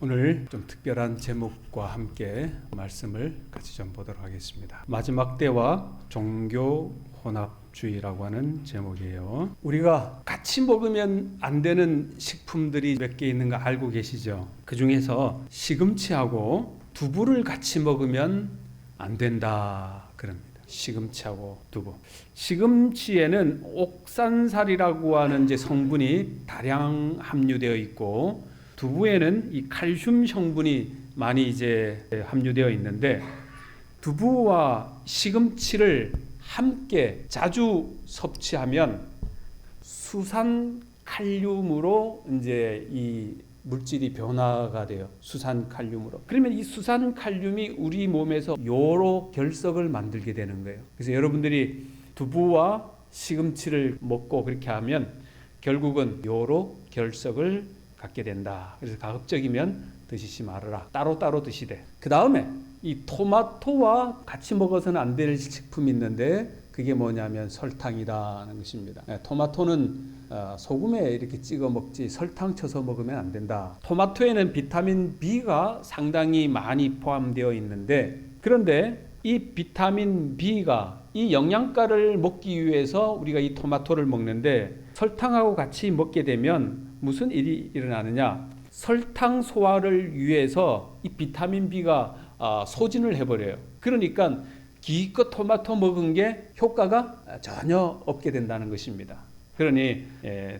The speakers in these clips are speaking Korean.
오늘 좀 특별한 제목과 함께 말씀을 같이 좀 보도록 하겠습니다. 마지막 때와 종교 혼합주의라고 하는 제목이에요. 우리가 같이 먹으면 안 되는 식품들이 몇 개 있는 거 알고 계시죠? 그 중에서 시금치하고 두부를 같이 먹으면 안 된다 그럽니다. 시금치하고 두부. 시금치에는 옥산살이라고 하는 이제 성분이 다량 함유되어 있고, 두부에는 이 칼슘 성분이 많이 이제 함유되어 있는데, 두부와 시금치를 함께 자주 섭취하면 수산 칼륨으로 이제 이 물질이 변화가 돼요. 수산 칼륨으로. 그러면 이 수산 칼륨이 우리 몸에서 여러 결석을 만들게 되는 거예요. 그래서 여러분들이 두부와 시금치를 먹고 그렇게 하면 결국은 여러 결석을 갖게 된다. 그래서 가급적이면 드시지 말아라. 따로따로 드시되. 그 다음에 이 토마토와 같이 먹어서는 안 될 식품이 있는데, 그게 뭐냐면 설탕이라는 것입니다. 토마토는 소금에 이렇게 찍어 먹지 설탕 쳐서 먹으면 안 된다. 토마토에는 비타민 B가 상당히 많이 포함되어 있는데, 그런데 이 비타민 B가 이 영양가를 먹기 위해서 우리가 이 토마토를 먹는데, 설탕하고 같이 먹게 되면 무슨 일이 일어나느냐? 설탕 소화를 위해서 이 비타민 B가 소진을 해버려요. 그러니까 기껏 토마토 먹은 게 효과가 전혀 없게 된다는 것입니다. 그러니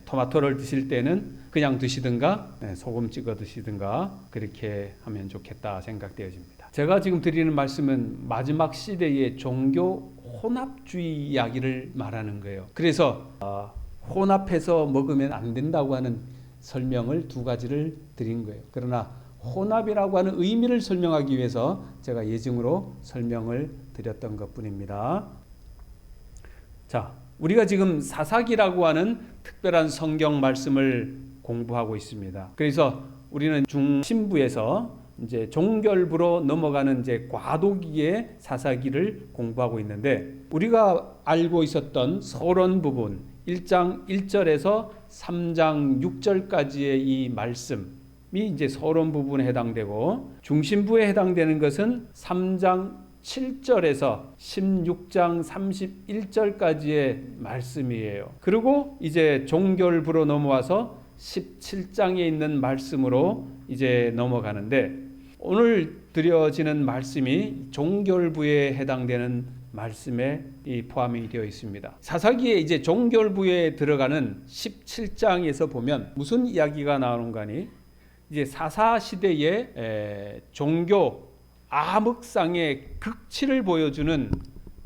토마토를 드실 때는 그냥 드시든가 소금 찍어 드시든가 그렇게 하면 좋겠다 생각되어집니다. 제가 지금 드리는 말씀은 마지막 시대의 종교 혼합주의 이야기를 말하는 거예요. 그래서 혼합해서 먹으면 안 된다고 하는 설명을 두 가지를 드린 거예요. 그러나 혼합이라고 하는 의미를 설명하기 위해서 제가 예증으로 설명을 드렸던 것뿐입니다. 자, 우리가 지금 사사기라고 하는 특별한 성경 말씀을 공부하고 있습니다. 그래서 우리는 중심부에서 이제 종결부로 넘어가는 이제 과도기의 사사기를 공부하고 있는데, 우리가 알고 있었던 서론 부분 1장 1절에서 3장 6절까지의 이 말씀이 이제 서론 부분에 해당되고, 중심부에 해당되는 것은 3장 7절에서 16장 31절까지의 말씀이에요. 그리고 이제 종결부로 넘어와서 17장에 있는 말씀으로 이제 넘어가는데, 오늘 드려지는 말씀이 종결부에 해당되는 말씀에 포함이 되어 있습니다. 사사기에 이제 종결부에 들어가는 17장에서 보면 무슨 이야기가 나오는가 하니, 이제 사사 시대의 종교 암흑상의 극치를 보여주는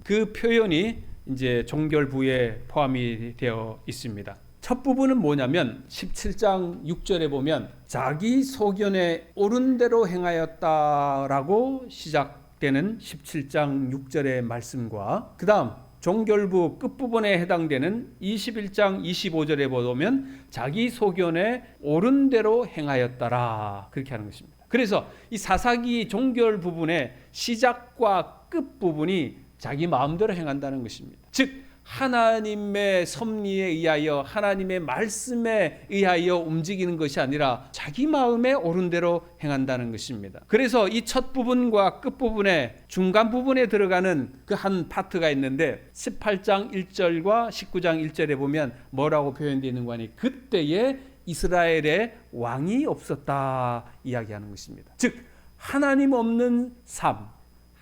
그 표현이 이제 종결부에 포함이 되어 있습니다. 첫 부분은 뭐냐면 17장 6절에 보면 자기 소견에 옳은 대로 행하였다라고 시작되는 17장 6절의 말씀과, 그 다음 종결부 끝부분에 해당되는 21장 25절에 보면 자기 소견에 옳은 대로 행하였다라, 그렇게 하는 것입니다. 그래서 이 사사기 종결 부분의 시작과 끝 부분이 자기 마음대로 행한다는 것입니다. 즉 하나님의 섭리에 의하여, 하나님의 말씀에 의하여 움직이는 것이 아니라 자기 마음에 옳은 대로 행한다는 것입니다. 그래서 이 첫 부분과 끝 부분에 중간 부분에 들어가는 그 한 파트가 있는데, 18장 1절과 19장 1절에 보면 뭐라고 표현되어 있는 거니, 그때에 이스라엘에 왕이 없었다 이야기하는 것입니다. 즉 하나님 없는 삶,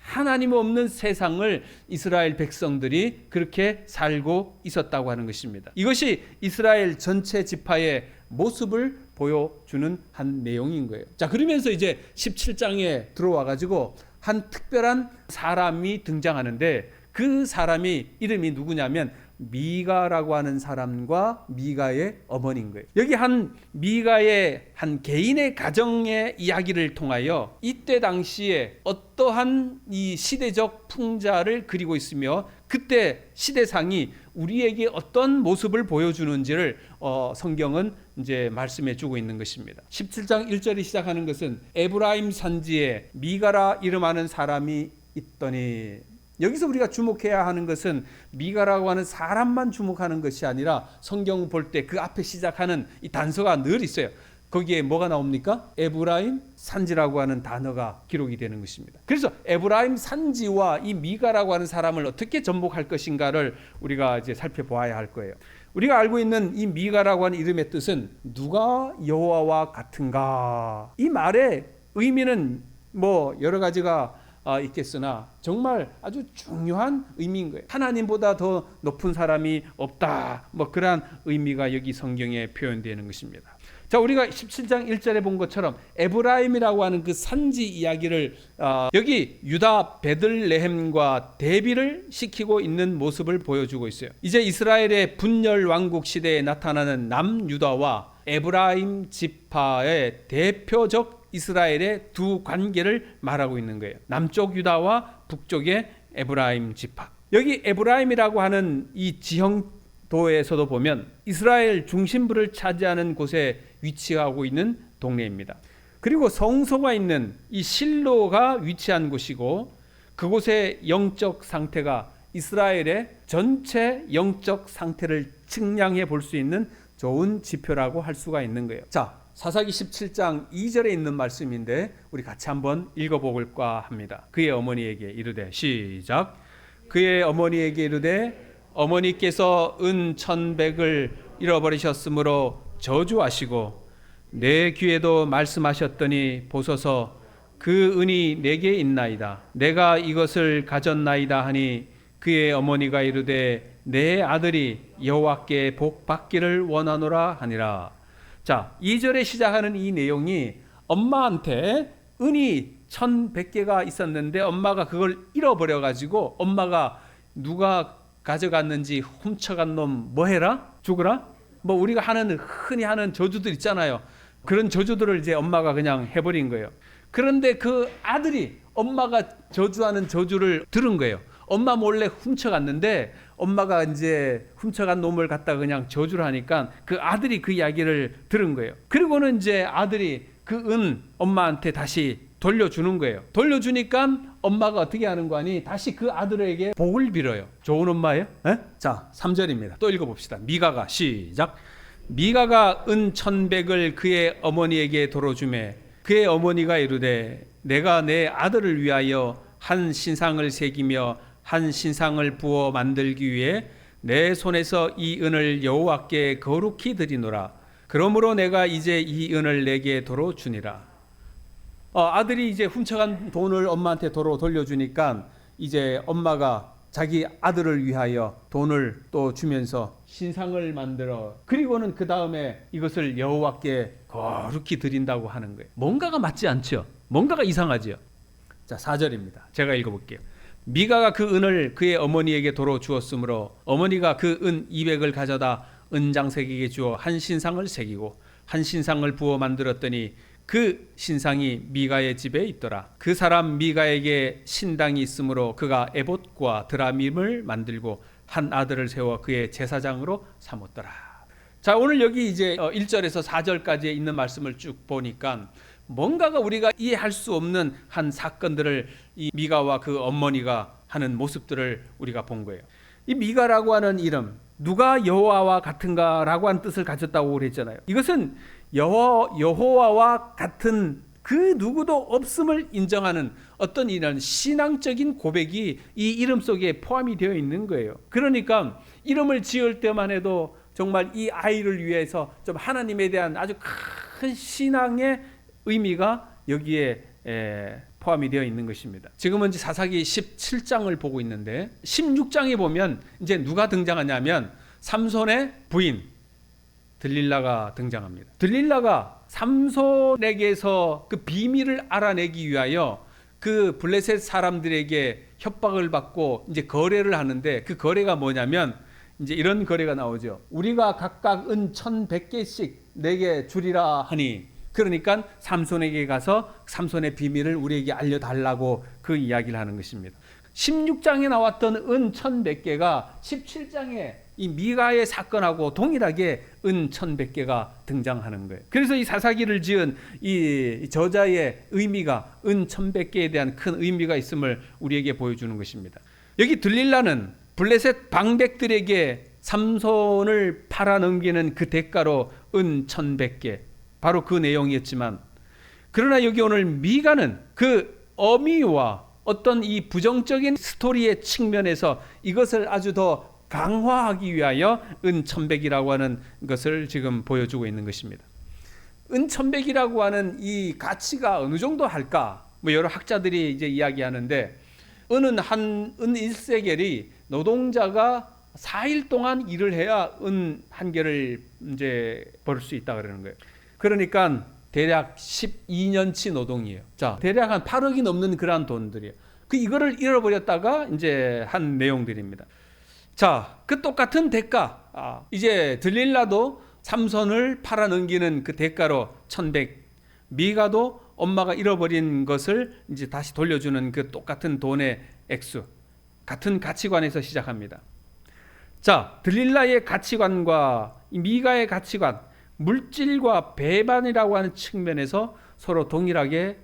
하나님 없는 세상을 이스라엘 백성들이 그렇게 살고 있었다고 하는 것입니다. 이것이 이스라엘 전체 지파의 모습을 보여주는 한 내용인 거예요. 자, 그러면서 이제 17장에 들어와 가지고 한 특별한 사람이 등장하는데, 그 사람이 이름이 누구냐면 미가라고 하는 사람과 미가의 어머니인 거예요. 여기 한 미가의 한 개인의 가정의 이야기를 통하여 이때 당시에 어떠한 이 시대적 풍자를 그리고 있으며, 그때 시대상이 우리에게 어떤 모습을 보여주는지를 성경은 이제 말씀해 주고 있는 것입니다. 17장 1절이 시작하는 것은 에브라임 산지에 미가라 이름하는 사람이 있더니, 여기서 우리가 주목해야 하는 것은 미가라고 하는 사람만 주목하는 것이 아니라 성경 볼 때 그 앞에 시작하는 이 단서가 늘 있어요. 거기에 뭐가 나옵니까? 에브라임 산지라고 하는 단어가 기록이 되는 것입니다. 그래서 에브라임 산지와 이 미가라고 하는 사람을 어떻게 접목할 것인가를 우리가 이제 살펴보아야 할 거예요. 우리가 알고 있는 이 미가라고 하는 이름의 뜻은 누가 여호와와 같은가? 이 말의 의미는 뭐 여러 가지가 있겠으나 정말 아주 중요한 의미인 거예요. 하나님보다 더 높은 사람이 없다. 뭐 그러한 의미가 여기 성경에 표현되는 것입니다. 자, 우리가 17장 1절에 본 것처럼 에브라임이라고 하는 그 산지 이야기를 여기 유다 베들레헴과 대비를 시키고 있는 모습을 보여주고 있어요. 이제 이스라엘의 분열 왕국 시대에 나타나는 남유다와 에브라임 지파의 대표적 이스라엘의 두 관계를 말하고 있는 거예요. 남쪽 유다와 북쪽의 에브라임 지파. 여기 에브라임이라고 하는 이 지형도에서도 보면 이스라엘 중심부를 차지하는 곳에 위치하고 있는 동네입니다. 그리고 성소가 있는 이 실로가 위치한 곳이고 그곳의 영적 상태가 이스라엘의 전체 영적 상태를 측량해 볼 수 있는 좋은 지표라고 할 수가 있는 거예요. 자, 사사기 17장 2절에 있는 말씀인데 우리 같이 한번 읽어볼까 합니다. 그의 어머니에게 이르되 시작. 그의 어머니에게 이르되 어머니께서 은 1,100을 잃어버리셨으므로 저주하시고 내 귀에도 말씀하셨더니 보소서 그 은이 내게 있나이다. 내가 이것을 가졌나이다 하니 그의 어머니가 이르되 내 아들이 여호와께 복 받기를 원하노라 하니라. 자, 2절에 시작하는 이 내용이 엄마한테 은이 1,100개가 있었는데 엄마가 그걸 잃어버려 가지고 엄마가 누가 가져갔는지 훔쳐간 놈 뭐 해라? 죽으라? 뭐 우리가 흔히 하는 저주들 있잖아요. 그런 저주들을 이제 엄마가 그냥 해버린 거예요. 그런데 그 아들이 엄마가 저주하는 저주를 들은 거예요. 엄마 몰래 훔쳐갔는데 엄마가 이제 훔쳐간 놈을 갖다가 그냥 저주를 하니까 그 아들이 그 이야기를 들은 거예요. 그리고는 이제 아들이 그 은 엄마한테 다시 돌려주는 거예요. 돌려주니까 엄마가 어떻게 하는 거 아니? 다시 그 아들에게 복을 빌어요. 좋은 엄마예요? 에? 자, 3절입니다. 또 읽어봅시다. 미가가 시작. 미가가 은 1,100을 그의 어머니에게 돌어주매 그의 어머니가 이르되 내가 내 아들을 위하여 한 신상을 새기며 한 신상을 부어 만들기 위해 내 손에서 이 은을 여호와께 거룩히 드리노라. 그러므로 내가 이제 이 은을 내게 도로 주니라. 아들이 이제 훔쳐간 돈을 엄마한테 도로 돌려주니까 이제 엄마가 자기 아들을 위하여 돈을 또 주면서 신상을 만들어 그리고는 그 다음에 이것을 여호와께 거룩히 드린다고 하는 거예요. 뭔가가 맞지 않죠? 뭔가가 이상하죠? 자, 4절입니다. 제가 읽어볼게요. 미가가 그 은을 그의 어머니에게 도로 주었으므로 어머니가 그 은 200을 가져다 은장색에게 주어 한 신상을 새기고 한 신상을 부어 만들었더니 그 신상이 미가의 집에 있더라. 그 사람 미가에게 신당이 있으므로 그가 에봇과 드라밈을 만들고 한 아들을 세워 그의 제사장으로 삼았더라. 자, 오늘 여기 이제 1절에서 4절까지 있는 말씀을 쭉 보니까 뭔가가 우리가 이해할 수 없는 한 사건들을 이 미가와 그 어머니가 하는 모습들을 우리가 본 거예요. 이 미가라고 하는 이름, 누가 여호와와 같은가라고 하는 뜻을 가졌다고 그랬잖아요. 이것은 여호와와 같은 그 누구도 없음을 인정하는 어떤 이런 신앙적인 고백이 이 이름 속에 포함이 되어 있는 거예요. 그러니까 이름을 지을 때만 해도 정말 이 아이를 위해서 좀 하나님에 대한 아주 큰 신앙의 의미가 여기에 포함이 되어 있는 것입니다. 지금은 이제 사사기 17장을 보고 있는데 16장에 보면 이제 누가 등장하냐면 삼손의 부인 들릴라가 등장합니다. 들릴라가 삼손에게서 그 비밀을 알아내기 위하여 그 블레셋 사람들에게 협박을 받고 이제 거래를 하는데 그 거래가 뭐냐면 이제 이런 거래가 나오죠. 우리가 각각 은 1,100개씩 내게 주리라 하니 그러니까 삼손에게 가서 삼손의 비밀을 우리에게 알려달라고 그 이야기를 하는 것입니다. 16장에 나왔던 은 1,100개가 17장에 이 미가의 사건하고 동일하게 은 1,100개가 등장하는 거예요. 그래서 이 사사기를 지은 이 저자의 의미가 은 1,100개에 대한 큰 의미가 있음을 우리에게 보여주는 것입니다. 여기 들릴라는 블레셋 방백들에게 삼손을 팔아넘기는 그 대가로 은 1,100개 바로 그 내용이었지만, 그러나 여기 오늘 미가는 그 어미와 어떤 이 부정적인 스토리의 측면에서 이것을 아주 더 강화하기 위하여 은천백이라고 하는 것을 지금 보여주고 있는 것입니다. 은천백이라고 하는 이 가치가 어느 정도 할까? 뭐 여러 학자들이 이제 이야기하는데, 은은 은 1세겔이 노동자가 4일 동안 일을 해야 은 한 개를 이제 벌 수 있다 그러는 거예요. 그러니까 대략 12년치 노동이에요. 자, 대략 한 8억이 넘는 그러한 돈들이에요. 이거를 잃어버렸다가 이제 한 내용들입니다. 자, 그 똑같은 대가, 이제 들릴라도 삼손을 팔아넘기는 그 대가로 1100, 미가도 엄마가 잃어버린 것을 이제 다시 돌려주는 그 똑같은 돈의 액수, 같은 가치관에서 시작합니다. 자, 들릴라의 가치관과 미가의 가치관, 물질과 배반이라고 하는 측면에서 서로 동일하게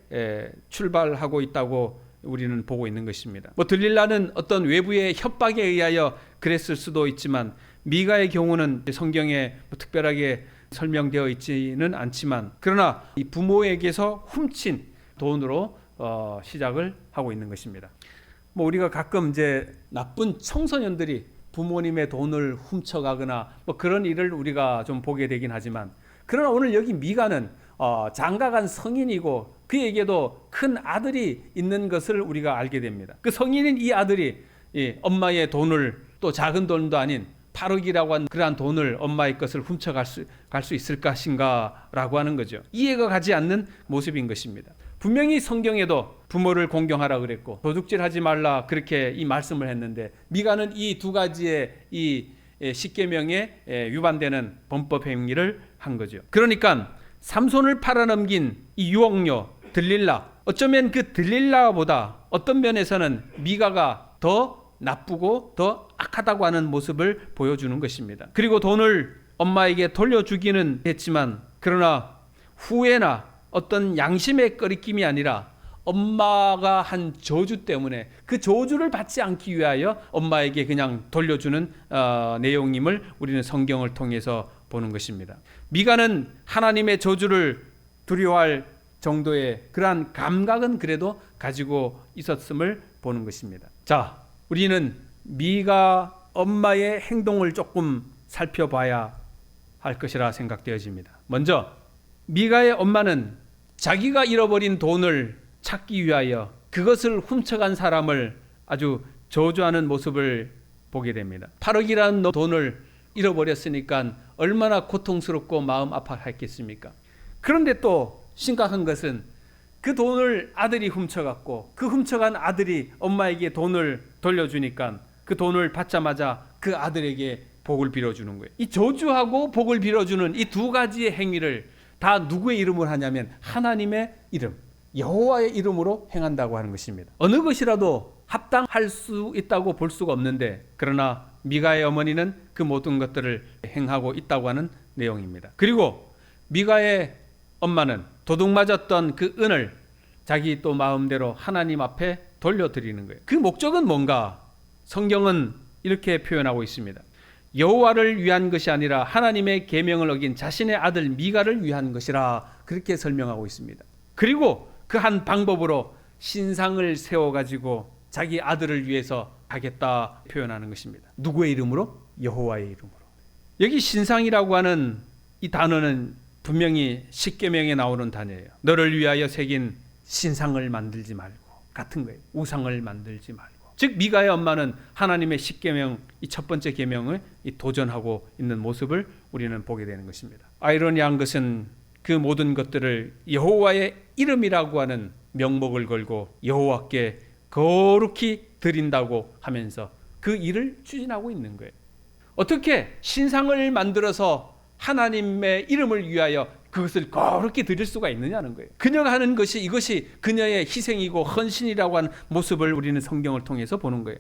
출발하고 있다고 우리는 보고 있는 것입니다. 뭐 들릴라는 어떤 외부의 협박에 의하여 그랬을 수도 있지만, 미가의 경우는 성경에 뭐 특별하게 설명되어 있지는 않지만, 그러나 이 부모에게서 훔친 돈으로 시작을 하고 있는 것입니다. 뭐 우리가 가끔 이제 나쁜 청소년들이 부모님의 돈을 훔쳐가거나 뭐 그런 일을 우리가 좀 보게 되긴 하지만, 그러나 오늘 여기 미가는 장가간 성인이고 그에게도 큰 아들이 있는 것을 우리가 알게 됩니다. 그 성인인 이 아들이 엄마의 돈을, 또 작은 돈도 아닌 8억이라고 한 그러한 돈을, 엄마의 것을 훔쳐갈 수 있을 것인가 라고 하는 거죠. 이해가 가지 않는 모습인 것입니다. 분명히 성경에도 부모를 공경하라 그랬고 도둑질하지 말라 그렇게 이 말씀을 했는데, 미가는 이 두 가지의 이 십계명에 위반되는 범법 행위를 한 거죠. 그러니까 삼손을 팔아넘긴 이 유혹녀 들릴라, 어쩌면 그 들릴라보다 어떤 면에서는 미가가 더 나쁘고 더 악하다고 하는 모습을 보여주는 것입니다. 그리고 돈을 엄마에게 돌려주기는 했지만, 그러나 후회나 어떤 양심의 꺼리낌이 아니라 엄마가 한 저주 때문에 그 저주를 받지 않기 위하여 엄마에게 그냥 돌려주는 내용임을 우리는 성경을 통해서 보는 것입니다. 미가는 하나님의 저주를 두려워할 정도의 그러한 감각은 그래도 가지고 있었음을 보는 것입니다. 자, 우리는 미가 엄마의 행동을 조금 살펴봐야 할 것이라 생각되어집니다. 먼저 미가의 엄마는 자기가 잃어버린 돈을 찾기 위하여 그것을 훔쳐간 사람을 아주 저주하는 모습을 보게 됩니다. 8억이라는 돈을 잃어버렸으니까 얼마나 고통스럽고 마음 아파했겠습니까? 그런데 또 심각한 것은 그 돈을 아들이 훔쳐갔고, 그 훔쳐간 아들이 엄마에게 돈을 돌려주니까 그 돈을 받자마자 그 아들에게 복을 빌어주는 거예요. 이 저주하고 복을 빌어주는 이 두 가지의 행위를 다 누구의 이름으로 하냐면 하나님의 이름, 여호와의 이름으로 행한다고 하는 것입니다. 어느 것이라도 합당할 수 있다고 볼 수가 없는데, 그러나 미가의 어머니는 그 모든 것들을 행하고 있다고 하는 내용입니다. 그리고 미가의 엄마는 도둑 맞았던 그 은을 자기 또 마음대로 하나님 앞에 돌려드리는 거예요. 그 목적은 뭔가? 성경은 이렇게 표현하고 있습니다. 여호와를 위한 것이 아니라 하나님의 계명을 어긴 자신의 아들 미가를 위한 것이라, 그렇게 설명하고 있습니다. 그리고 그 한 방법으로 신상을 세워가지고 자기 아들을 위해서 하겠다 표현하는 것입니다. 누구의 이름으로? 여호와의 이름으로. 여기 신상이라고 하는 이 단어는 분명히 십계명에 나오는 단어예요. 너를 위하여 새긴 신상을 만들지 말고, 같은 거예요. 우상을 만들지 말고. 즉 미가의 엄마는 하나님의 십계명, 이 첫 번째 계명을 도전하고 있는 모습을 우리는 보게 되는 것입니다. 아이러니한 것은 그 모든 것들을 여호와의 이름이라고 하는 명목을 걸고 여호와께 거룩히 드린다고 하면서 그 일을 추진하고 있는 거예요. 어떻게 신상을 만들어서 하나님의 이름을 위하여 그것을 거룩히 드릴 수가 있느냐는 거예요. 그녀가 하는 것이, 이것이 그녀의 희생이고 헌신이라고 하는 모습을 우리는 성경을 통해서 보는 거예요.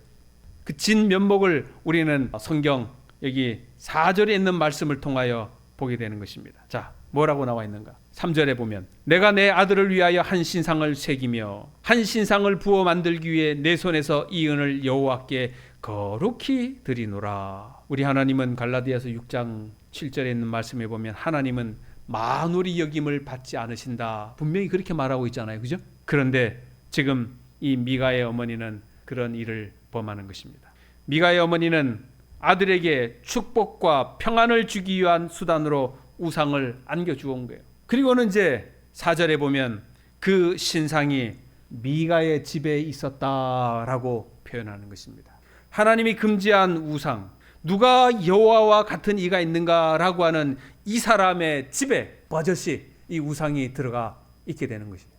그 진면목을 우리는 성경 여기 4절에 있는 말씀을 통하여 보게 되는 것입니다. 자, 뭐라고 나와 있는가? 3절에 보면 내가 내 아들을 위하여 한 신상을 새기며 한 신상을 부어 만들기 위해 내 손에서 이 은을 여호와께 거룩히 드리노라. 우리 하나님은 갈라디아서 6장 7절에 있는 말씀에 보면 하나님은 만홀히 여김을 받지 않으신다. 분명히 그렇게 말하고 있잖아요. 그죠? 그런데 지금 이 미가의 어머니는 그런 일을 범하는 것입니다. 미가의 어머니는 아들에게 축복과 평안을 주기 위한 수단으로 우상을 안겨주온 거예요. 그리고는 이제 4절에 보면 그 신상이 미가의 집에 있었다라고 표현하는 것입니다. 하나님이 금지한 우상, 누가 여호와와 같은 이가 있는가라고 하는 이 사람의 집에 버젓이 이 우상이 들어가 있게 되는 것입니다.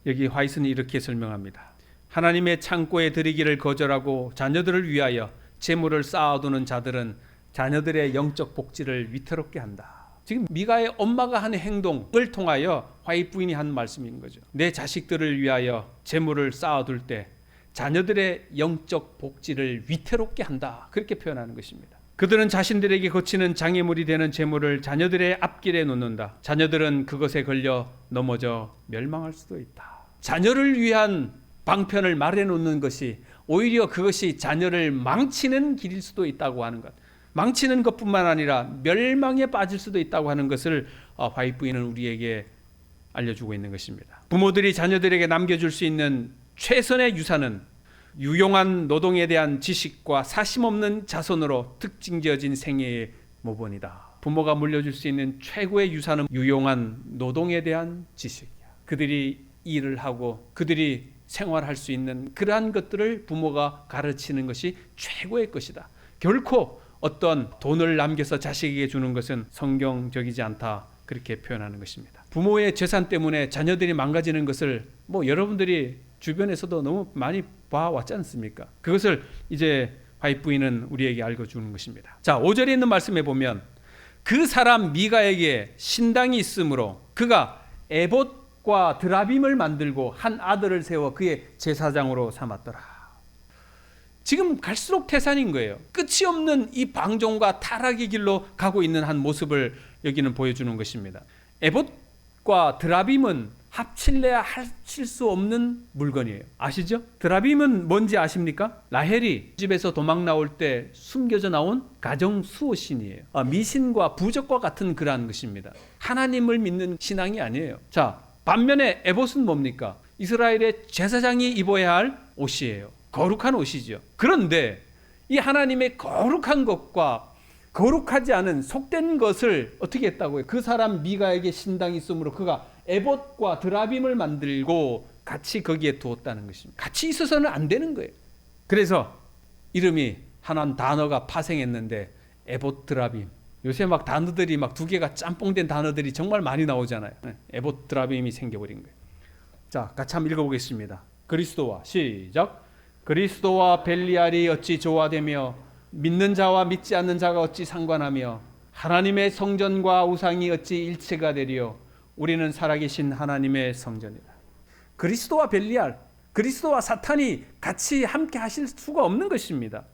여기 화이트는 이렇게 설명합니다. 하나님의 창고에 드리기를 거절하고 자녀들을 위하여 재물을 쌓아두는 자들은 자녀들의 영적 복지를 위태롭게 한다. 지금 미가의 엄마가 한 행동을 통하여 화이트 부인이 한 말씀인 거죠. 내 자식들을 위하여 재물을 쌓아둘 때 자녀들의 영적 복지를 위태롭게 한다. 그렇게 표현하는 것입니다. 그들은 자신들에게 거치는 장애물이 되는 재물을 자녀들의 앞길에 놓는다. 자녀들은 그것에 걸려 넘어져 멸망할 수도 있다. 자녀를 위한 방편을 마련해 놓는 것이 오히려 그것이 자녀를 망치는 길일 수도 있다고 하는 것. 망치는 것뿐만 아니라 멸망에 빠질 수도 있다고 하는 것을 화이트 부인은 우리에게 알려주고 있는 것입니다. 부모들이 자녀들에게 남겨줄 수 있는 최선의 유산은 유용한 노동에 대한 지식과 사심없는 자손으로 특징지어진 생애의 모본이다. 부모가 물려줄 수 있는 최고의 유산은 유용한 노동에 대한 지식이야. 그들이 일을 하고 그들이 생활할 수 있는 그러한 것들을 부모가 가르치는 것이 최고의 것이다. 결코 어떤 돈을 남겨서 자식에게 주는 것은 성경적이지 않다. 그렇게 표현하는 것입니다. 부모의 재산 때문에 자녀들이 망가지는 것을 여러분들이 주변에서도 너무 많이 봐왔지 않습니까? 그것을 이제 화이트 부인은 우리에게 알려주는 것입니다. 자, 5절에 있는 말씀에 보면 그 사람 미가에게 신당이 있으므로 그가 에봇과 드라빔을 만들고 한 아들을 세워 그의 제사장으로 삼았더라. 지금 갈수록 태산인 거예요. 끝이 없는 이 방종과 타락의 길로 가고 있는 한 모습을 여기는 보여주는 것입니다. 에봇과 드라빔은 합칠래야 합칠 수 없는 물건이에요. 아시죠? 드라빔은 뭔지 아십니까? 라헬이 집에서 도망 나올 때 숨겨져 나온 가정 수호신이에요. 미신과 부적과 같은 그러한 것입니다. 하나님을 믿는 신앙이 아니에요. 자, 반면에 에봇은 뭡니까? 이스라엘의 제사장이 입어야 할 옷이에요. 거룩한 옷이죠. 그런데 이 하나님의 거룩한 것과 거룩하지 않은 속된 것을 어떻게 했다고요? 그 사람 미가에게 신당이 있으므로 그가 에봇과 드라빔을 만들고 같이 거기에 두었다는 것입니다. 같이 있어서는 안 되는 거예요. 그래서 이름이 하나는 단어가 파생했는데 에봇 드라빔. 요새 막 단어들이 막 두 개가 짬뽕된 단어들이 정말 많이 나오잖아요. 에봇 드라빔이 생겨버린 거예요. 자, 같이 한번 읽어보겠습니다. 그리스도와 시작. 그리스도와 벨리알이 어찌 조화되며 믿는 자와 믿지 않는 자가 어찌 상관하며 하나님의 성전과 우상이 어찌 일체가 되리요. 우리는 살아계신 하나님의 성전이다. 그리스도와 벨리알, 그리스도와 사탄이 같이 함께 하실 수가 없는 것입니다.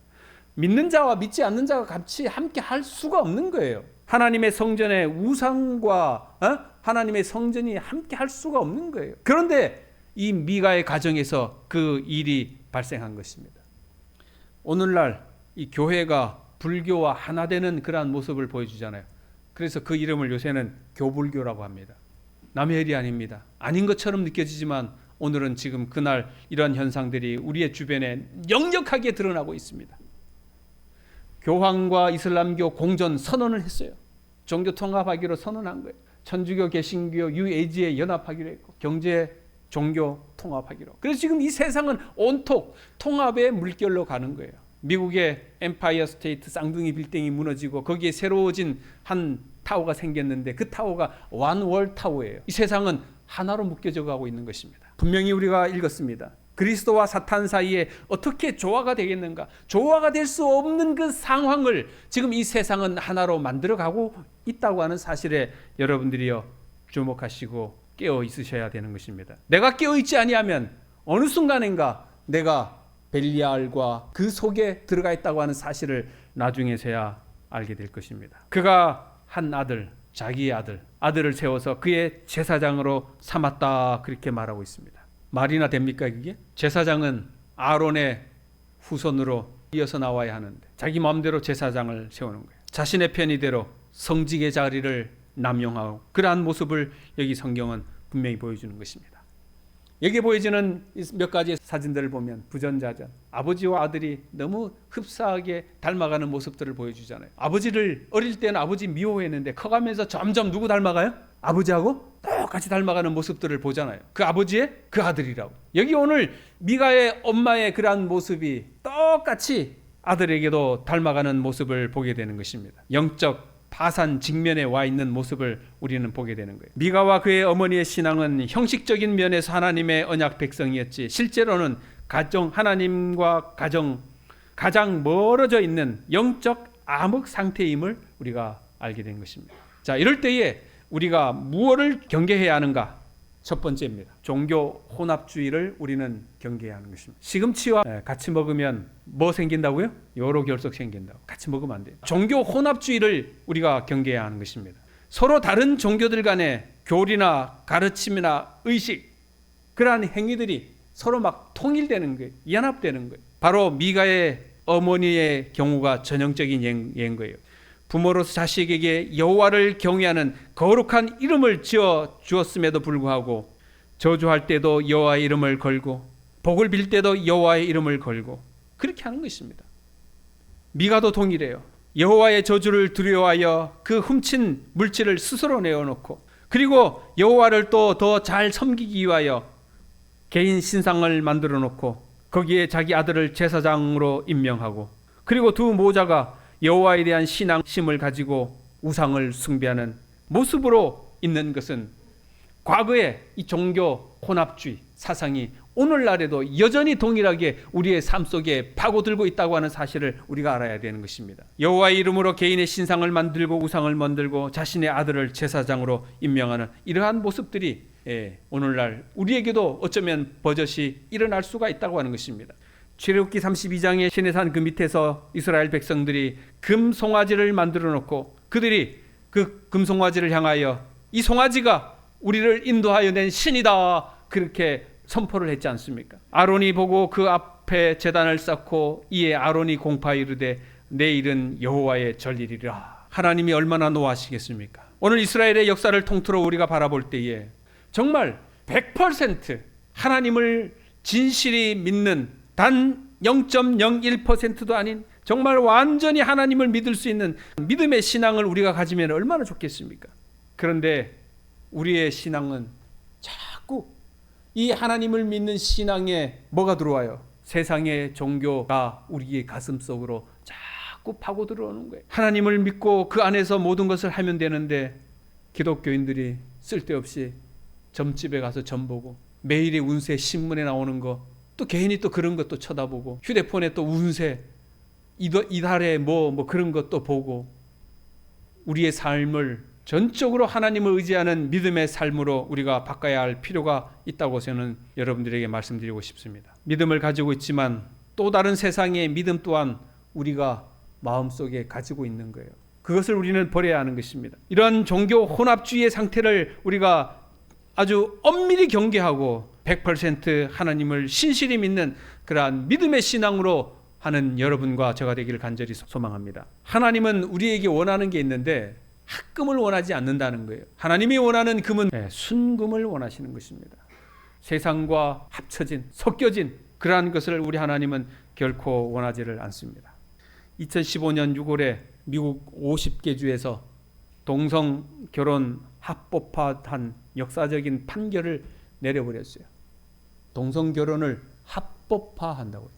믿는 자와 믿지 않는 자가 같이 함께 할 수가 없는 거예요. 하나님의 성전에 우상과 하나님의 성전이 함께 할 수가 없는 거예요. 그런데 이 미가의 가정에서 그 일이 발생한 것입니다. 오늘날 이 교회가 불교와 하나 되는 그러한 모습을 보여주잖아요. 그래서 그 이름을 요새는 교불교라고 합니다. 남의 일이 아닙니다. 아닌 것처럼 느껴지지만 오늘은 지금 그날 이런 현상들이 우리의 주변에 역력하게 드러나고 있습니다. 교황과 이슬람교 공전 선언을 했어요. 종교 통합하기로 선언한 거예요. 천주교, 개신교, UAG에 연합하기로 했고 경제, 종교 통합하기로. 그래서 지금 이 세상은 온통 통합의 물결로 가는 거예요. 미국의 엠파이어 스테이트 쌍둥이 빌딩이 무너지고 거기에 새로워진 한 타워가 생겼는데 그 타워가 원월 타워예요. 이 세상은 하나로 묶여져 가고 있는 것입니다. 분명히 우리가 읽었습니다. 그리스도와 사탄 사이에 어떻게 조화가 되겠는가? 조화가 될 수 없는 그 상황을 지금 이 세상은 하나로 만들어가고 있다고 하는 사실에 여러분들이요 주목하시고 깨어 있으셔야 되는 것입니다. 내가 깨어 있지 아니하면 어느 순간인가 내가 벨리알과 그 속에 들어가 있다고 하는 사실을 나중에서야 알게 될 것입니다. 그가 한 아들, 자기의 아들을 세워서 그의 제사장으로 삼았다 그렇게 말하고 있습니다. 말이나 됩니까 그게? 제사장은 아론의 후손으로 이어서 나와야 하는데 자기 마음대로 제사장을 세우는 거예요. 자신의 편의대로 성직의 자리를 남용하고 그러한 모습을 여기 성경은 분명히 보여주는 것입니다. 여기 보여지는 몇 가지 사진들을 보면 부전자전, 아버지와 아들이 너무 흡사하게 닮아가는 모습들을 보여주잖아요. 아버지를 어릴 때는 아버지 미워했는데 커가면서 점점 누구 닮아가요? 아버지하고 똑같이 닮아가는 모습들을 보잖아요. 그 아버지의 그 아들이라고. 여기 오늘 미가의 엄마의 그러한 모습이 똑같이 아들에게도 닮아가는 모습을 보게 되는 것입니다. 영적 파산 직면에 와 있는 모습을 우리는 보게 되는 거예요. 미가와 그의 어머니의 신앙은 형식적인 면에서 하나님의 언약 백성이었지 실제로는 하나님과 가장 멀어져 있는 영적 암흑 상태임을 우리가 알게 된 것입니다. 자, 이럴 때에 우리가 무엇을 경계해야 하는가? 첫 번째입니다. 종교 혼합주의를 우리는 경계해야 하는 것입니다. 시금치와 같이 먹으면 뭐 생긴다고요? 요로 결석 생긴다고. 같이 먹으면 안 돼요. 종교 혼합주의를 우리가 경계해야 하는 것입니다. 서로 다른 종교들 간의 교리나 가르침이나 의식, 그러한 행위들이 서로 막 통일되는 거예요. 연합되는 거예요. 바로 미가의 어머니의 경우가 전형적인 예인 거예요. 부모로서 자식에게 여호와를 경외하는 거룩한 이름을 지어 주었음에도 불구하고 저주할 때도 여호와의 이름을 걸고 복을 빌 때도 여호와의 이름을 걸고 그렇게 하는 것입니다. 미가도 동일해요. 여호와의 저주를 두려워하여 그 훔친 물질을 스스로 내어놓고 그리고 여호와를 또 더 잘 섬기기 위하여 개인 신상을 만들어 놓고 거기에 자기 아들을 제사장으로 임명하고 그리고 두 모자가 여호와에 대한 신앙심을 가지고 우상을 숭배하는 모습으로 있는 것은 과거의 이 종교 혼합주의 사상이 오늘날에도 여전히 동일하게 우리의 삶 속에 파고들고 있다고 하는 사실을 우리가 알아야 되는 것입니다. 여호와의 이름으로 개인의 신상을 만들고 우상을 만들고 자신의 아들을 제사장으로 임명하는 이러한 모습들이 오늘날 우리에게도 어쩌면 버젓이 일어날 수가 있다고 하는 것입니다. 출애굽기 32장의 시내산 그 밑에서 이스라엘 백성들이 금송아지를 만들어 놓고 그들이 그 금송아지를 향하여 이 송아지가 우리를 인도하여 낸 신이다 그렇게 선포를 했지 않습니까? 아론이 보고 그 앞에 제단을 쌓고 이에 아론이 공파에 이르되 내일은 여호와의 절일이라. 하나님이 얼마나 노하시겠습니까? 오늘 이스라엘의 역사를 통틀어 우리가 바라볼 때에 정말 100% 하나님을 진실이 믿는 단 0.01%도 아닌 정말 완전히 하나님을 믿을 수 있는 믿음의 신앙을 우리가 가지면 얼마나 좋겠습니까? 그런데 우리의 신앙은 자꾸 이 하나님을 믿는 신앙에 뭐가 들어와요? 세상의 종교가 우리의 가슴 속으로 자꾸 파고 들어오는 거예요. 하나님을 믿고 그 안에서 모든 것을 하면 되는데 기독교인들이 쓸데없이 점집에 가서 점 보고 매일의 운세 신문에 나오는 거 또 개인이 또 그런 것도 쳐다보고 휴대폰에 또 운세 이달에 뭐 그런 것도 보고 우리의 삶을 전적으로 하나님을 의지하는 믿음의 삶으로 우리가 바꿔야 할 필요가 있다고 저는 여러분들에게 말씀드리고 싶습니다. 믿음을 가지고 있지만 또 다른 세상의 믿음 또한 우리가 마음속에 가지고 있는 거예요. 그것을 우리는 버려야 하는 것입니다. 이런 종교 혼합주의의 상태를 우리가 아주 엄밀히 경계하고 100% 하나님을 신실히 믿는 그러한 믿음의 신앙으로 하는 여러분과 저가 되기를 간절히 소망합니다. 하나님은 우리에게 원하는 게 있는데 합금을 원하지 않는다는 거예요. 하나님이 원하는 금은 순금을 원하시는 것입니다. 세상과 합쳐진 섞여진 그러한 것을 우리 하나님은 결코 원하지를 않습니다. 2015년 6월에 미국 50개 주에서 동성 결혼 합법화한 역사적인 판결을 내려버렸어요. 동성 결혼을 합법화한다고요.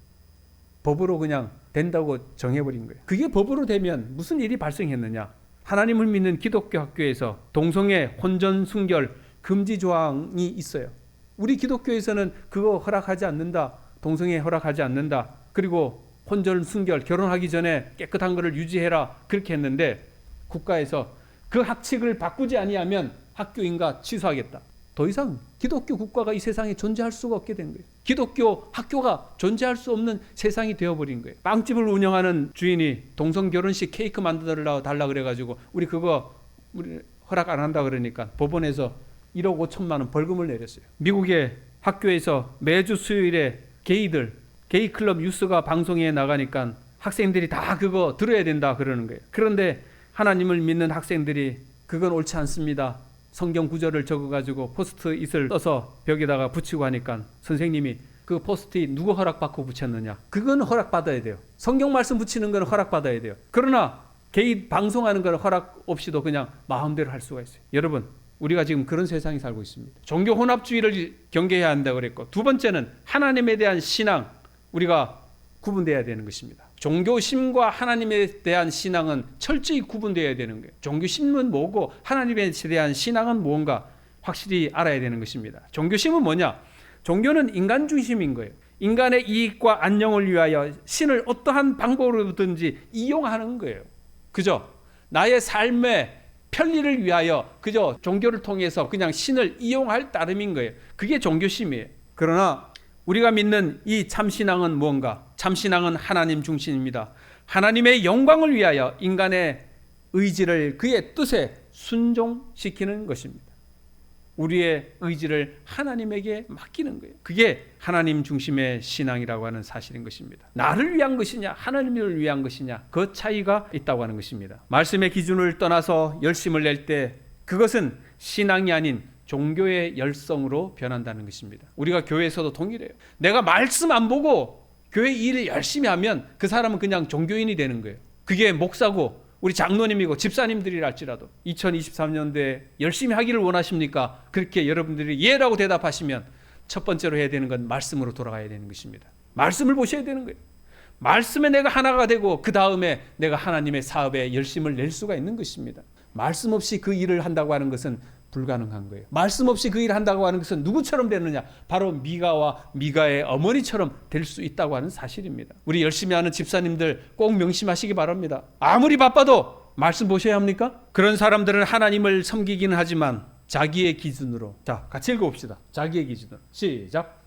법으로 그냥 된다고 정해버린 거예요. 그게 법으로 되면 무슨 일이 발생했느냐? 하나님을 믿는 기독교 학교에서 동성애 혼전 순결 금지 조항이 있어요. 우리 기독교에서는 그거 허락하지 않는다. 동성애 허락하지 않는다. 그리고 혼전 순결 결혼하기 전에 깨끗한 것을 유지해라. 그렇게 했는데 국가에서 그 학칙을 바꾸지 아니하면 학교인가 취소하겠다. 더 이상 기독교 국가가 이 세상에 존재할 수가 없게 된 거예요. 기독교 학교가 존재할 수 없는 세상이 되어버린 거예요. 빵집을 운영하는 주인이 동성 결혼식 케이크 만들어 달라 그래가지고 우리 허락 안 한다 그러니까 법원에서 1억 5천만 원 벌금을 내렸어요. 미국의 학교에서 매주 수요일에 게이클럽 뉴스가 방송에 나가니까 학생들이 다 그거 들어야 된다 그러는 거예요. 그런데 하나님을 믿는 학생들이 그건 옳지 않습니다. 성경 구절을 적어가지고 포스트잇을 써서 벽에다가 붙이고 하니까 선생님이 그 포스트잇 누구 허락받고 붙였느냐? 그건 허락받아야 돼요. 성경 말씀 붙이는 건 허락받아야 돼요. 그러나 개인 방송하는 건 허락 없이도 그냥 마음대로 할 수가 있어요. 여러분, 우리가 지금 그런 세상에 살고 있습니다. 종교 혼합주의를 경계해야 한다고 그랬고, 두 번째는 하나님에 대한 신앙, 우리가 구분돼야 되는 것입니다. 종교심과 하나님에 대한 신앙은 철저히 구분돼야 되는 거예요. 종교심은 뭐고 하나님에 대한 신앙은 무언가 확실히 알아야 되는 것입니다. 종교심은 뭐냐? 종교는 인간 중심인 거예요. 인간의 이익과 안녕을 위하여 신을 어떠한 방법으로든지 이용하는 거예요. 그죠? 나의 삶의 편리를 위하여 그저 종교를 통해서 그냥 신을 이용할 따름인 거예요. 그게 종교심이에요. 그러나 우리가 믿는 이 참신앙은 무언가? 참신앙은 하나님 중심입니다. 하나님의 영광을 위하여 인간의 의지를 그의 뜻에 순종시키는 것입니다. 우리의 의지를 하나님에게 맡기는 거예요. 그게 하나님 중심의 신앙이라고 하는 사실인 것입니다. 나를 위한 것이냐 하나님을 위한 것이냐, 그 차이가 있다고 하는 것입니다. 말씀의 기준을 떠나서 열심을 낼 때 그것은 신앙이 아닌 종교의 열성으로 변한다는 것입니다. 우리가 교회에서도 동일해요. 내가 말씀 안 보고 교회 일을 열심히 하면 그 사람은 그냥 종교인이 되는 거예요. 그게 목사고 우리 장로님이고 집사님들이랄지라도 2023년도에 열심히 하기를 원하십니까? 그렇게 여러분들이 예라고 대답하시면 첫 번째로 해야 되는 건 말씀으로 돌아가야 되는 것입니다. 말씀을 보셔야 되는 거예요. 말씀에 내가 하나가 되고 그 다음에 내가 하나님의 사업에 열심을 낼 수가 있는 것입니다. 말씀 없이 그 일을 한다고 하는 것은 불가능한 거예요. 말씀 없이 그 일을 한다고 하는 것은 누구처럼 되느냐? 바로 미가와 미가의 어머니처럼 될 수 있다고 하는 사실입니다. 우리 열심히 하는 집사님들 꼭 명심하시기 바랍니다. 아무리 바빠도 말씀 보셔야 합니까? 그런 사람들은 하나님을 섬기기는 하지만 자기의 기준으로. 자, 같이 읽어봅시다. 자기의 기준으로. 시작.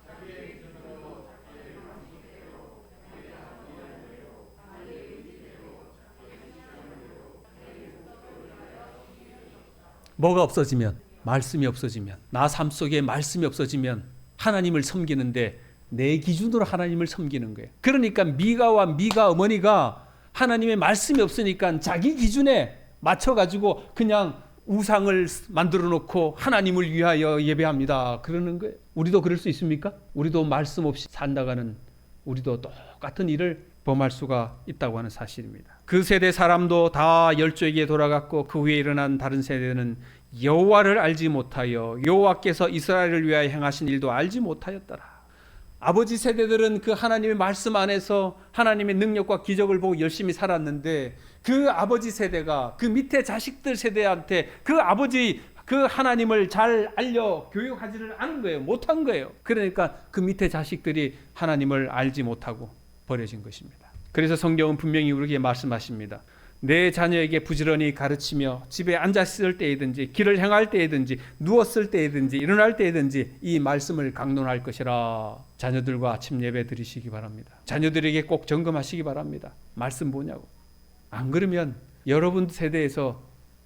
뭐가 없어지면? 말씀이 없어지면, 나 삶 속에 말씀이 없어지면 하나님을 섬기는데 내 기준으로 하나님을 섬기는 거예요. 그러니까 미가와 미가 어머니가 하나님의 말씀이 없으니까 자기 기준에 맞춰가지고 그냥 우상을 만들어 놓고 하나님을 위하여 예배합니다 그러는 거예요. 우리도 그럴 수 있습니까? 우리도 말씀 없이 산다가는 우리도 똑같은 일을 범할 수가 있다고 하는 사실입니다. 그 세대 사람도 다 열조에게 돌아갔고 그 후에 일어난 다른 세대는 여호와를 알지 못하여 여호와께서 이스라엘을 위하여 행하신 일도 알지 못하였더라. 아버지 세대들은 그 하나님의 말씀 안에서 하나님의 능력과 기적을 보고 열심히 살았는데 그 아버지 세대가 그 밑에 자식들 세대한테 그 아버지 그 하나님을 잘 알려 교육하지를 않은 거예요. 못한 거예요. 그러니까 그 밑에 자식들이 하나님을 알지 못하고 버려진 것입니다. 그래서 성경은 분명히 우리에게 말씀하십니다. 내 자녀에게 부지런히 가르치며 집에 앉았을 때이든지 길을 행할 때이든지 누웠을 때이든지 일어날 때이든지 이 말씀을 강론할 것이라. 자녀들과 아침 예배 드리시기 바랍니다. 자녀들에게 꼭 점검하시기 바랍니다. 말씀 뭐냐고. 안 그러면 여러분 세대에서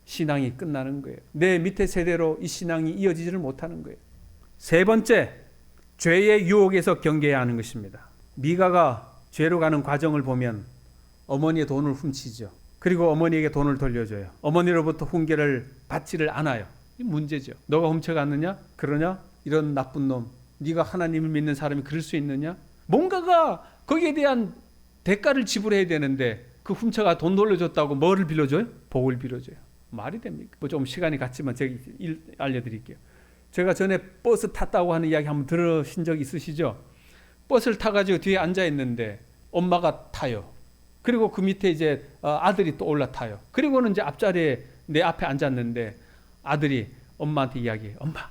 신앙이 끝나는 거예요. 내 밑에 세대로 이 신앙이 이어지지를 못하는 거예요. 세 번째, 죄의 유혹에서 경계해야 하는 것입니다. 미가가 죄로 가는 과정을 보면 어머니의 돈을 훔치죠. 그리고 어머니에게 돈을 돌려줘요. 어머니로부터 훈계를 받지를 않아요. 이 문제죠. 너가 훔쳐갔느냐? 그러냐? 이런 나쁜 놈. 네가 하나님을 믿는 사람이 그럴 수 있느냐? 뭔가가 거기에 대한 대가를 지불해야 되는데 그 훔쳐가 돈 돌려줬다고 뭐를 빌려줘요? 복을 빌려줘요. 말이 됩니까? 뭐 좀 시간이 갔지만 제가 알려드릴게요. 제가 전에 버스 탔다고 하는 이야기 한번 들으신 적 있으시죠? 버스를 타가지고 뒤에 앉아 있는데 엄마가 타요. 그리고 그 밑에 이제 아들이 또 올라타요. 그리고는 이제 앞자리에 내 앞에 앉았는데 아들이 엄마한테 이야기해요. 엄마,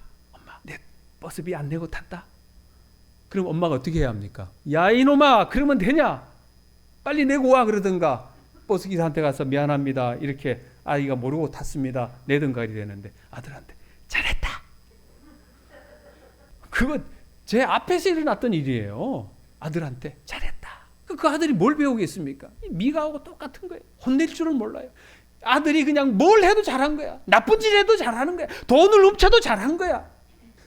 내 버스비 안 내고 탔다. 그럼 엄마가 어떻게 해야 합니까? 야 이놈아, 그러면 되냐? 빨리 내고 와 그러든가 버스기사한테 가서 미안합니다 이렇게 아이가 모르고 탔습니다 내든가 이래야 되는데 아들한테 잘했다. 그거 제 앞에서 일어났던 일이에요. 아들한테 잘했다. 그 아들이 뭘 배우겠습니까? 미가하고 똑같은 거예요. 혼낼 줄을 몰라요. 아들이 그냥 뭘 해도 잘한 거야. 나쁜 짓 해도 잘하는 거야. 돈을 훔쳐도 잘한 거야.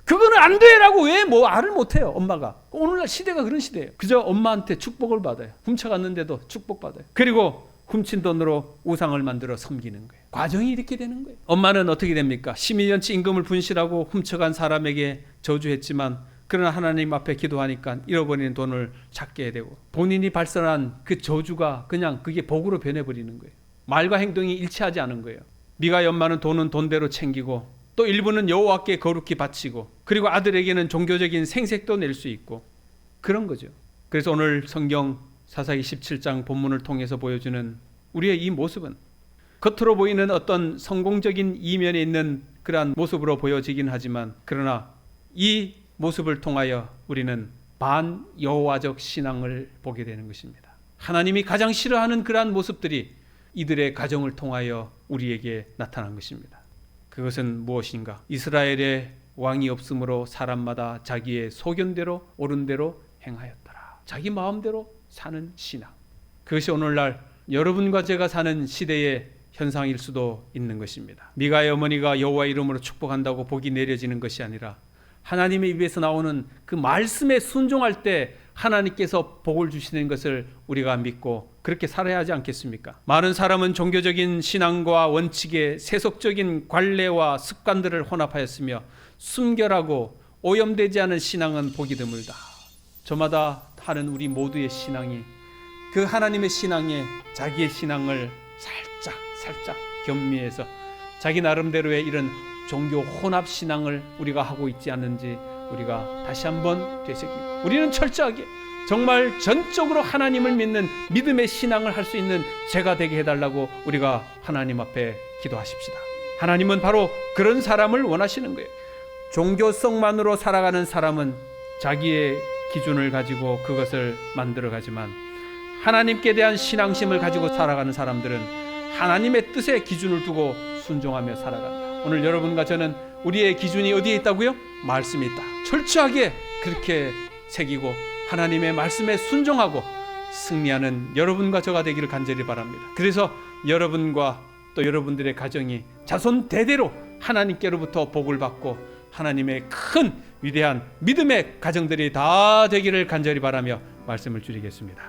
그거는 안 돼라고 왜 뭐 말을 못해요. 엄마가. 오늘날 시대가 그런 시대예요. 그저 엄마한테 축복을 받아요. 훔쳐갔는데도 축복받아요. 그리고 훔친 돈으로 우상을 만들어 섬기는 거예요. 과정이 이렇게 되는 거예요. 엄마는 어떻게 됩니까? 12년치 임금을 분실하고 훔쳐간 사람에게 저주했지만 그러나 하나님 앞에 기도하니까 잃어버리는 돈을 찾게 되고 본인이 발설한 그 저주가 그냥 그게 복으로 변해버리는 거예요. 말과 행동이 일치하지 않은 거예요. 미가의 엄마는 돈은 돈대로 챙기고 또 일부는 여호와께 거룩히 바치고 그리고 아들에게는 종교적인 생색도 낼 수 있고 그런 거죠. 그래서 오늘 성경 사사기 17장 본문을 통해서 보여주는 우리의 이 모습은 겉으로 보이는 어떤 성공적인 이면에 있는 그러한 모습으로 보여지긴 하지만 그러나 이 모습을 통하여 우리는 반여호와적 신앙을 보게 되는 것입니다. 하나님이 가장 싫어하는 그러한 모습들이 이들의 가정을 통하여 우리에게 나타난 것입니다. 그것은 무엇인가? 이스라엘의 왕이 없으므로 사람마다 자기의 소견대로 옳은 대로 행하였더라. 자기 마음대로 사는 신앙. 그것이 오늘날 여러분과 제가 사는 시대의 현상일 수도 있는 것입니다. 미가의 어머니가 여호와 이름으로 축복한다고 복이 내려지는 것이 아니라 하나님의 입에서 나오는 그 말씀에 순종할 때 하나님께서 복을 주시는 것을 우리가 믿고 그렇게 살아야 하지 않겠습니까? 많은 사람은 종교적인 신앙과 원칙에 세속적인 관례와 습관들을 혼합하였으며 순결하고 오염되지 않은 신앙은 보기 드물다. 저마다 하는 우리 모두의 신앙이 그 하나님의 신앙에 자기의 신앙을 살짝 겸미해서 자기 나름대로의 이런 종교 혼합 신앙을 우리가 하고 있지 않는지 우리가 다시 한번 되새기고 우리는 철저하게 정말 전적으로 하나님을 믿는 믿음의 신앙을 할 수 있는 제가 되게 해달라고 우리가 하나님 앞에 기도하십시다. 하나님은 바로 그런 사람을 원하시는 거예요. 종교성만으로 살아가는 사람은 자기의 기준을 가지고 그것을 만들어가지만 하나님께 대한 신앙심을 가지고 살아가는 사람들은 하나님의 뜻에 기준을 두고 순종하며 살아간다. 오늘 여러분과 저는 우리의 기준이 어디에 있다고요? 말씀에 있다. 철저하게 그렇게 새기고 하나님의 말씀에 순종하고 승리하는 여러분과 저가 되기를 간절히 바랍니다. 그래서 여러분과 또 여러분들의 가정이 자손 대대로 하나님께로부터 복을 받고 하나님의 큰 위대한 믿음의 가정들이 다 되기를 간절히 바라며 말씀을 줄이겠습니다.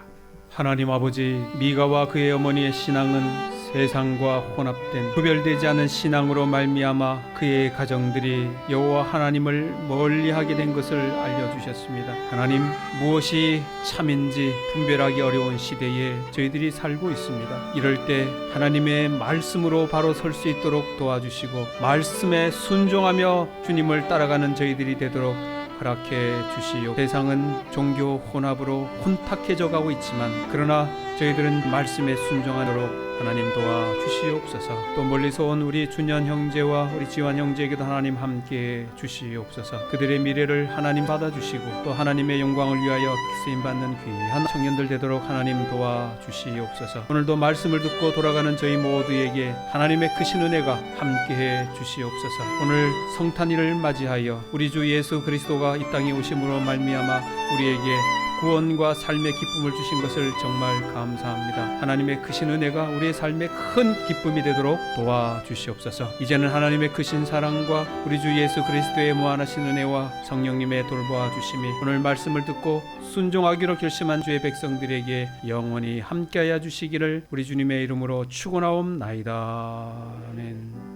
하나님 아버지, 미가와 그의 어머니의 신앙은 세상과 혼합된 구별되지 않은 신앙으로 말미암아 그의 가정들이 여호와 하나님을 멀리하게 된 것을 알려주셨습니다. 하나님, 무엇이 참인지 분별하기 어려운 시대에 저희들이 살고 있습니다. 이럴 때 하나님의 말씀으로 바로 설 수 있도록 도와주시고 말씀에 순종하며 주님을 따라가는 저희들이 되도록 허락해 주시오. 세상은 종교 혼합으로 혼탁해져 가고 있지만 그러나 저희들은 말씀에 순종하도록 하나님 도와주시옵소서. 또 멀리서 온 우리 준현 형제와 우리 지환 형제에게도 하나님 함께 주시옵소서. 그들의 미래를 하나님 받아주시고 또 하나님의 영광을 위하여 쓰임받는 귀한 청년들 되도록 하나님 도와주시옵소서. 오늘도 말씀을 듣고 돌아가는 저희 모두에게 하나님의 크신 은혜가 함께해 주시옵소서. 오늘 성탄일을 맞이하여 우리 주 예수 그리스도가 이 땅에 오심으로 말미암아 우리에게 구원과 삶의 기쁨을 주신 것을 정말 감사합니다. 하나님의 크신 은혜가 우리의 삶의 큰 기쁨이 되도록 도와주시옵소서. 이제는 하나님의 크신 사랑과 우리 주 예수 그리스도의 무한하신 은혜와 성령님의 돌보아 주심이 오늘 말씀을 듣고 순종하기로 결심한 주의 백성들에게 영원히 함께하여 주시기를 우리 주님의 이름으로 축원하옵나이다. 아멘.